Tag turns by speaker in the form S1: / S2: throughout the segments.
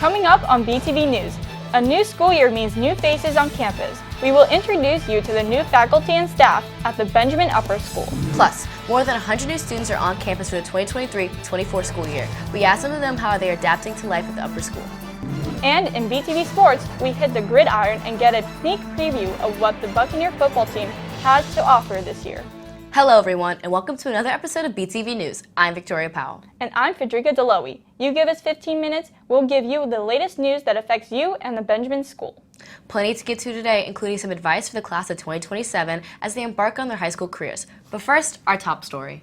S1: Coming up on BTV News, a new school year means new faces on campus. We will introduce you to the new faculty and staff at the Benjamin Upper School.
S2: Plus, more than 100 new students are on campus for the 2023-24 school year. We asked some of them how they are adapting to life at the upper school.
S1: And in BTV Sports, we hit the gridiron and get a sneak preview of what the Buccaneer football team has to offer this year.
S2: Hello everyone, and welcome to another episode of BTV News. I'm Victoria Powell.
S1: And I'm Federica Deloe. You give us 15 minutes, we'll give you the latest news that affects you and the Benjamin School.
S2: Plenty to get to today, including some advice for the class of 2027 as they embark on their high school careers. But first, our top story.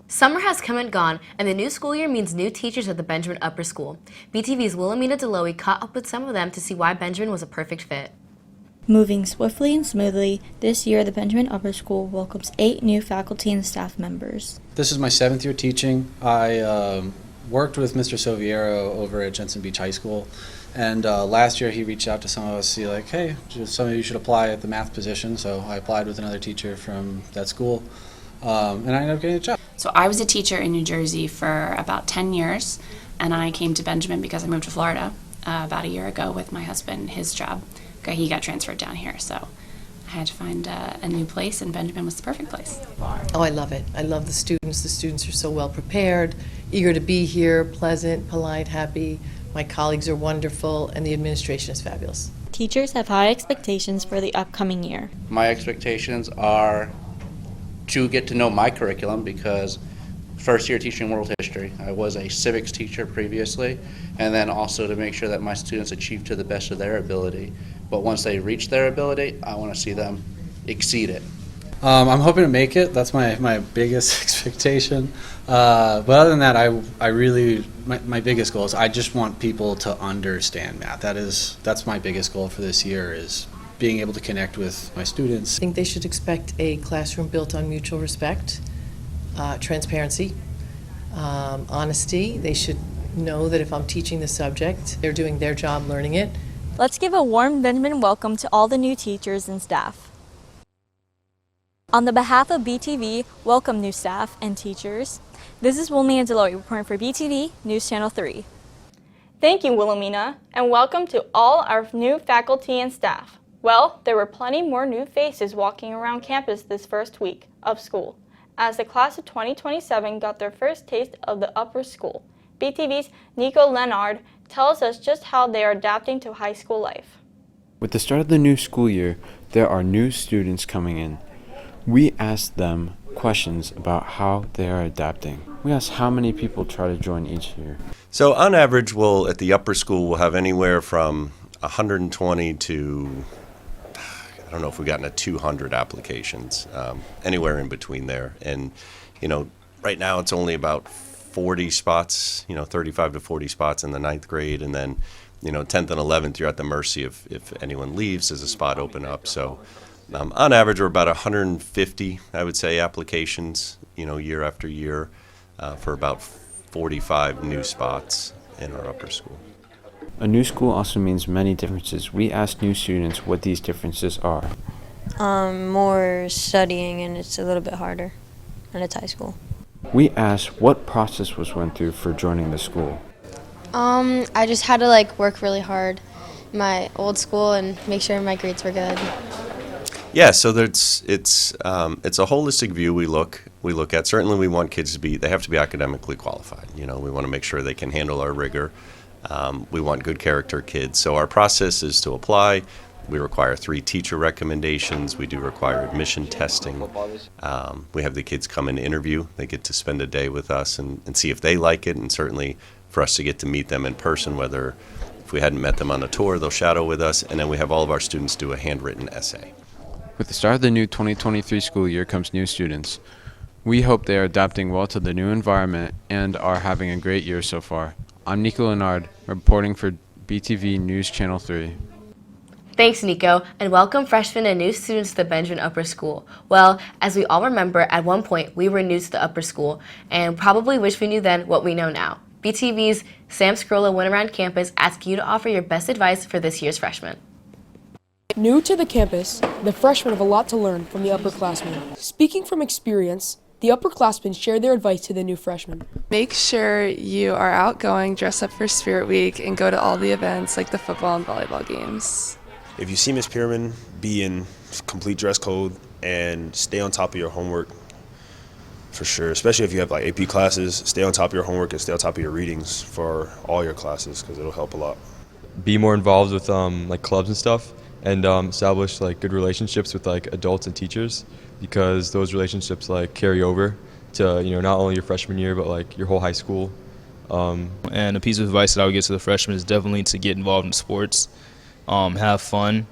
S2: Summer has come and gone, and the new school year means new teachers at the Benjamin Upper School. BTV's Wilhelmina Deloe caught up with some of them to see why Benjamin was a perfect fit.
S3: Moving swiftly and smoothly, this year the Benjamin Upper School welcomes 8 new faculty and staff members.
S4: This is my 7th year teaching. I worked with Mr. Soviero over at Jensen Beach High School, and last year he reached out to some of us to see like, hey, some of you should apply at the math position, so I applied with another teacher from that school, and I ended up getting a job.
S5: So I was a teacher in New Jersey for about 10 years, and I came to Benjamin because I moved to Florida about a year ago with my husband, his job. He got transferred down here, so I had to find a new place, and Benjamin was the perfect place.
S6: Oh, I love it. I love the students. The students are so well prepared, eager to be here, pleasant, polite, happy. My colleagues are wonderful, and the administration is fabulous.
S3: Teachers have high expectations for the upcoming year.
S7: My expectations are to get to know my curriculum because first year teaching world history. I was a civics teacher previously, and then also to make sure that my students achieve to the best of their ability. But once they reach their ability, I want to see them exceed it.
S4: I'm hoping to make it. That's my biggest expectation. But other than that, I really, my biggest goal is I just want people to understand math. That's my biggest goal for this year, is being able to connect with my students.
S6: I think they should expect a classroom built on mutual respect, transparency, honesty. They should know that if I'm teaching the subject, they're doing their job learning it.
S3: Let's give a warm Benjamin welcome to all the new teachers and staff. On the behalf of BTV, welcome new staff and teachers. This is Wilhelmina Deloe reporting for BTV News Channel 3.
S1: Thank you, Wilhelmina, and welcome to all our new faculty and staff. Well, there were plenty more new faces walking around campus this first week of school, as the class of 2027 got their first taste of the upper school. BTV's Nico Leonard tells us just how they are adapting to high school life.
S8: With the start of the new school year, there are new students coming in. We asked them questions about how they are adapting. We asked how many people try to join each year.
S9: So on average, at the upper school, we'll have anywhere from 120 to, I don't know if we've gotten to 200 applications, anywhere in between there. And, right now it's only about 40 spots, 35 to 40 spots in the 9th grade, and then, 10th and 11th, you're at the mercy of if anyone leaves, does a spot open up. So on average, we're about 150, I would say, applications, year after year, for about 45 new spots in our upper school.
S8: A new school also means many differences. We asked new students what these differences are.
S10: More studying, and it's a little bit harder, and it's high school.
S8: We asked what process was went through for joining the school.
S10: I just had to work really hard in my old school and make sure my grades were good.
S9: Yeah, so it's a holistic view we look at. Certainly we want kids they have to be academically qualified. We want to make sure they can handle our rigor. We want good character kids. So our process is to apply. We require 3 teacher recommendations. We do require admission testing. We have the kids come and interview. They get to spend a day with us and see if they like it, and certainly for us to get to meet them in person, whether if we hadn't met them on a tour, they'll shadow with us, and then we have all of our students do a handwritten essay.
S8: With the start of the new 2023 school year comes new students. We hope they are adapting well to the new environment and are having a great year so far. I'm Nico Leonard, reporting for BTV News Channel 3.
S2: Thanks, Nico, and welcome freshmen and new students to the Benjamin Upper School. Well, as we all remember, at one point we were new to the upper school and probably wish we knew then what we know now. BTV's Sam Scrolla went around campus asking you to offer your best advice for this year's freshmen.
S11: New to the campus, the freshmen have a lot to learn from the upperclassmen. Speaking from experience, the upperclassmen shared their advice to the new freshmen.
S12: Make sure you are outgoing, dress up for Spirit Week, and go to all the events like the football and volleyball games.
S13: If you see Miss Pierman, be in complete dress code and stay on top of your homework for sure. Especially if you have like AP classes, stay on top of your homework and stay on top of your readings for all your classes because it'll help a lot.
S14: Be more involved with like clubs and stuff, and establish like good relationships with like adults and teachers, because those relationships like carry over to not only your freshman year but like your whole high school.
S15: And a piece of advice that I would give to the freshmen is definitely to get involved in sports, have fun,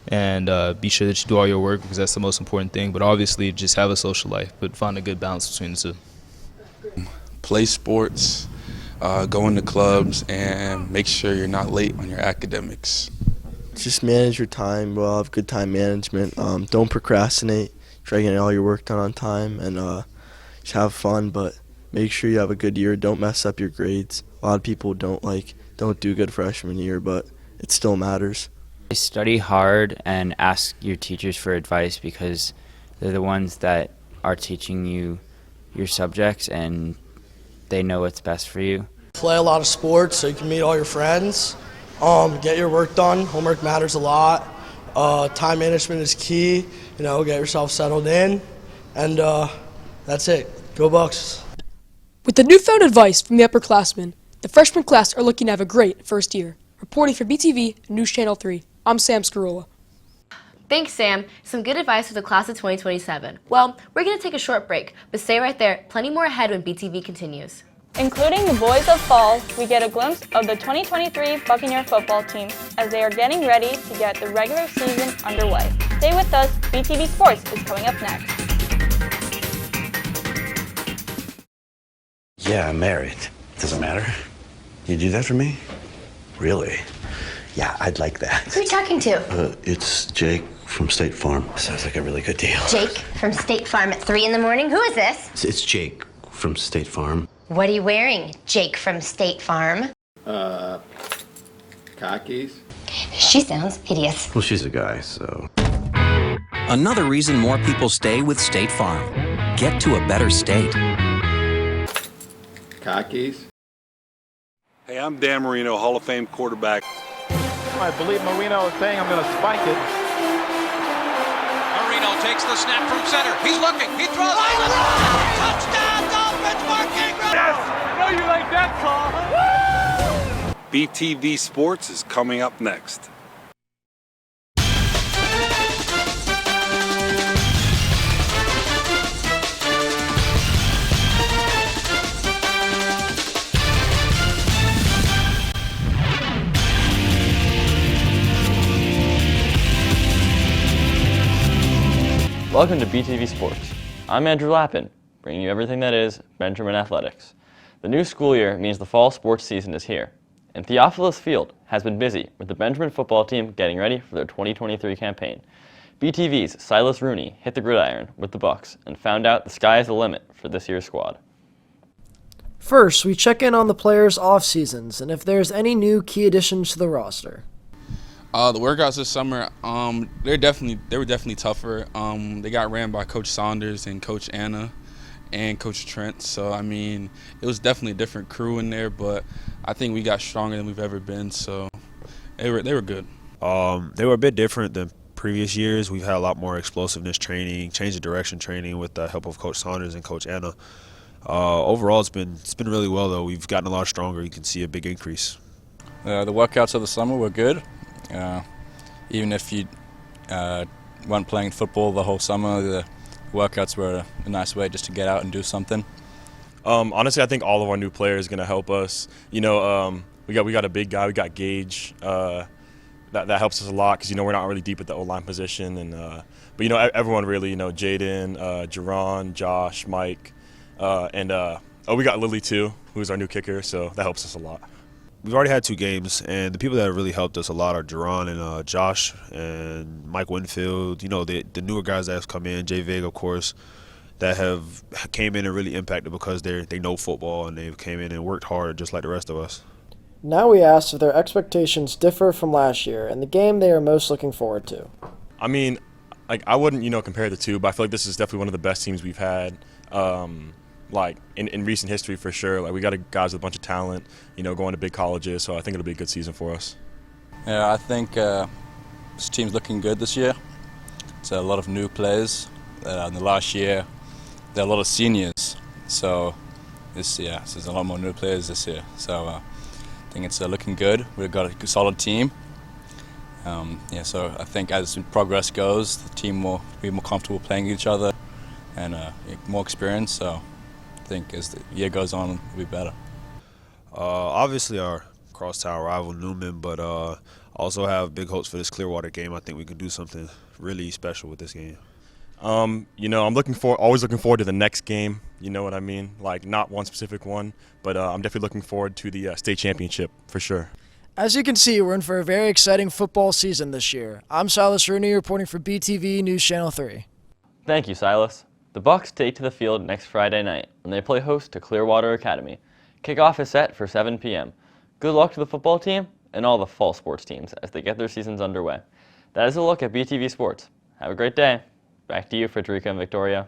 S15: and be sure that you do all your work because that's the most important thing. But obviously just have a social life, but find a good balance between the two.
S16: Play sports, go into clubs, and make sure you're not late on your academics.
S17: Just manage your time well, have good time management. Don't procrastinate. Try getting all your work done on time, and just have fun, but make sure you have a good year. Don't mess up your grades. A lot of people don't do good freshman year, but it still matters.
S18: Study hard and ask your teachers for advice because they're the ones that are teaching you your subjects and they know what's best for you.
S19: Play a lot of sports so you can meet all your friends. Get your work done. Homework matters a lot. Time management is key. Get yourself settled in, and that's it. Go Bucks.
S11: With the newfound advice from the upperclassmen, the freshman class are looking to have a great first year. Reporting for BTV News Channel 3, I'm Sam Scarola.
S2: Thanks, Sam. Some good advice for the class of 2027. Well, we're going to take a short break, but stay right there. Plenty more ahead when BTV continues.
S1: Including the boys of fall, we get a glimpse of the 2023 Buccaneer football team as they are getting ready to get the regular season underway. Stay with us, BTV Sports is coming up next.
S20: Yeah, I'm married. Doesn't matter. You do that for me? Really? Yeah, I'd like that.
S21: Who are you talking to?
S20: It's Jake from State Farm. Sounds like a really good deal.
S21: Jake from State Farm at 3 in the morning? Who is this?
S20: It's Jake from State Farm.
S21: What are you wearing, Jake from State Farm?
S22: Khakis.
S21: She sounds hideous.
S20: Well, she's a guy, so.
S23: Another reason more people stay with State Farm. Get to a better state.
S22: Khakis.
S24: Hey, I'm Dan Marino, Hall of Fame quarterback.
S25: I believe Marino is saying I'm going to spike it.
S26: Marino takes the snap from center. He's looking. He throws. Touchdown, Dolphins, Mark Ingram.
S25: Yes! I know you like that call. Woo!
S24: BTV Sports is coming up next.
S27: Welcome to BTV Sports. I'm Andrew Lappin, bringing you everything that is Benjamin Athletics. The new school year means the fall sports season is here, and Theophilus Field has been busy with the Benjamin football team getting ready for their 2023 campaign. BTV's Silas Rooney hit the gridiron with the Bucks and found out the sky is the limit for this year's squad.
S28: First, we check in on the players' off seasons and if there's any new key additions to the roster.
S16: The workouts this summer, they were definitely tougher. They got ran by Coach Saunders and Coach Anna and Coach Trent. So, I mean, it was definitely a different crew in there, but I think we got stronger than we've ever been. So, they were good.
S13: They were a bit different than previous years. We've had a lot more explosiveness training, change of direction training with the help of Coach Saunders and Coach Anna. Overall, it's been really well, though. We've gotten a lot stronger. You can see a big increase.
S29: The workouts of the summer were good. Even if you weren't playing football the whole summer, the workouts were a nice way just to get out and do something.
S30: Honestly, I think all of our new players are going to help us. We got a big guy. We got Gage. That helps us a lot because we're not really deep at the O-line position. But everyone really. Jaden, Jerron, Josh, Mike, and we got Lily too, who's our new kicker. So that helps us a lot.
S13: We've already had 2 games, and the people that have really helped us a lot are Jerron and Josh and Mike Winfield. The newer guys that have come in, Jay Vig, of course, that have came in and really impacted because they know football and they've came in and worked hard just like the rest of us.
S28: Now we ask if their expectations differ from last year and the game they are most looking forward to.
S30: I mean, I wouldn't, compare the two, but I feel like this is definitely one of the best teams we've had. like in recent history for sure. Like we got guys with a bunch of talent, going to big colleges. So I think it'll be a good season for us.
S29: Yeah, I think this team's looking good this year. It's a lot of new players. In the last year, there are a lot of seniors. So this year, so there's a lot more new players this year. So I think it's looking good. We've got a solid team. So I think as progress goes, the team will be more comfortable playing each other and more experience. So I think as the year goes on, it'll be better.
S13: Obviously our crosstown rival Newman, but also have big hopes for this Clearwater game. I think we can do something really special with this game.
S30: I'm always looking forward to the next game. You know what I mean? Like not one specific one, but I'm definitely looking forward to the state championship for sure.
S28: As you can see, we're in for a very exciting football season this year. I'm Silas Rooney reporting for BTV News Channel 3.
S27: Thank you, Silas. The Bucks take to the field next Friday night when they play host to Clearwater Academy. Kickoff is set for 7 p.m. Good luck to the football team and all the fall sports teams as they get their seasons underway. That is a look at BTV Sports. Have a great day. Back to you, Frederica and Victoria.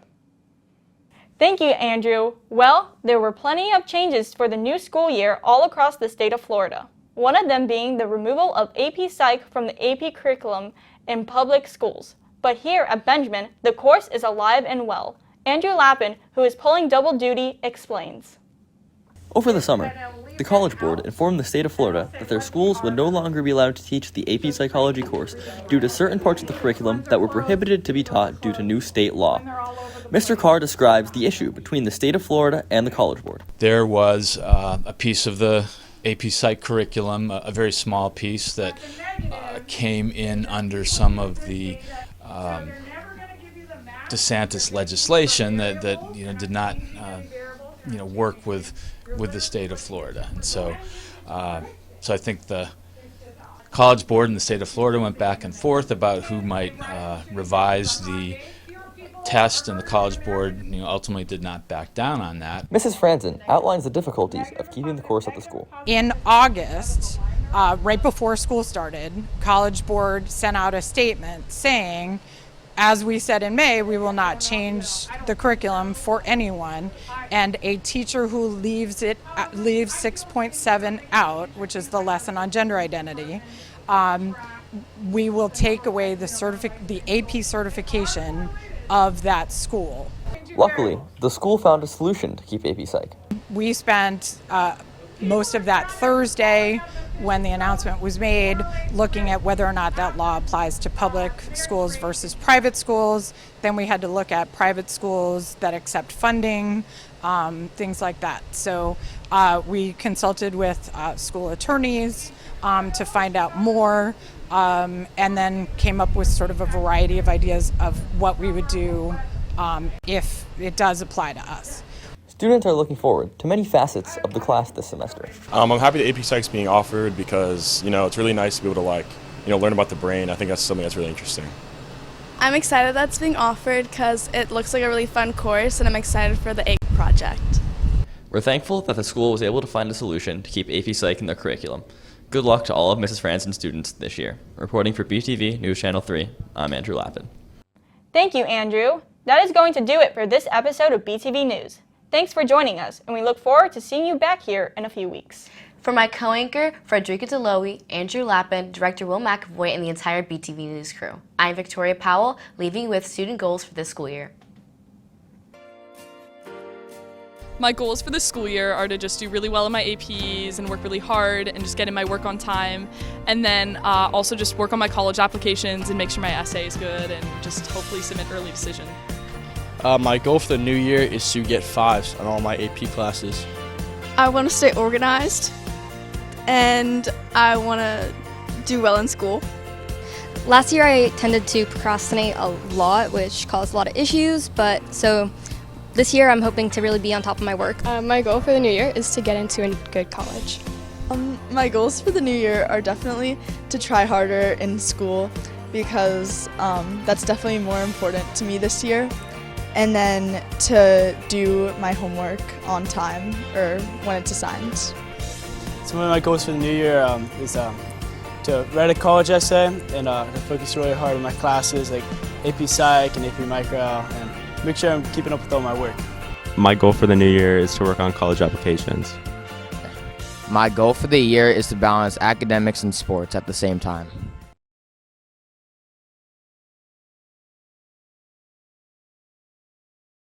S1: Thank you, Andrew. Well, there were plenty of changes for the new school year all across the state of Florida. One of them being the removal of AP Psych from the AP curriculum in public schools. But here at Benjamin, the course is alive and well. Andrew Lappin, who is pulling double duty, explains.
S3: Over the summer, the College Board informed the state of Florida that their schools would no longer be allowed to teach the AP Psychology course due to certain parts of the curriculum that were prohibited to be taught due to new state law. Mr. Carr describes the issue between the state of Florida and the College Board.
S4: There was a piece of the AP Psych curriculum, a very small piece that came in under some of the DeSantis legislation that did not work with the state of Florida, and so I think the College Board and the state of Florida went back and forth about who might revise the test, and the College Board ultimately did not back down on that.
S3: Mrs. Franzen outlines the difficulties of keeping the course at the school.
S5: In August, right before school started, College Board sent out a statement saying, as we said in May, we will not change the curriculum for anyone, and a teacher who leaves 6.7 out, which is the lesson on gender identity, we will take away the AP certification of that school.
S3: Luckily, the school found a solution to keep AP Psych.
S5: We spent most of that Thursday, when the announcement was made, looking at whether or not that law applies to public schools versus private schools. Then we had to look at private schools that accept funding, things like that. So we consulted with school attorneys to find out more, and then came up with sort of a variety of ideas of what we would do if it does apply to us.
S3: Students are looking forward to many facets of the class this semester.
S30: I'm happy that AP Psych's being offered because, it's really nice to be able to learn about the brain. I think that's something that's really interesting.
S6: I'm excited that's being offered because it looks like a really fun course, and I'm excited for the egg project.
S3: We're thankful that the school was able to find a solution to keep AP Psych in their curriculum. Good luck to all of Mrs. Franzen's students this year. Reporting for BTV News Channel 3, I'm Andrew Lappin.
S1: Thank you, Andrew. That is going to do it for this episode of BTV News. Thanks for joining us, and we look forward to seeing you back here in a few weeks.
S2: For my co-anchor, Frederica DeLoe, Andrew Lappin, Director Will McAvoy, and the entire BTV News crew, I'm Victoria Powell, leaving you with student goals for this school year.
S7: My goals for this school year are to just do really well in my APs and work really hard and just get in my work on time, and then also just work on my college applications and make sure my essay is good and just hopefully submit early decision.
S8: My goal for the new year is to get 5s on all my AP classes.
S6: I want to stay organized, and I want to do well in school.
S9: Last year I tended to procrastinate a lot, which caused a lot of issues, so this year I'm hoping to really be on top of my work.
S10: My goal for the new year is to get into a good college.
S6: My goals for the new year are definitely to try harder in school because that's definitely more important to me this year. And then to do my homework on time or when it's assigned.
S8: So one of my goals for the new year is to write a college essay and to focus really hard on my classes like AP Psych and AP Micro and make sure I'm keeping up with all my work.
S11: My goal for the new year is to work on college applications.
S12: My goal for the year is to balance academics and sports at the same time.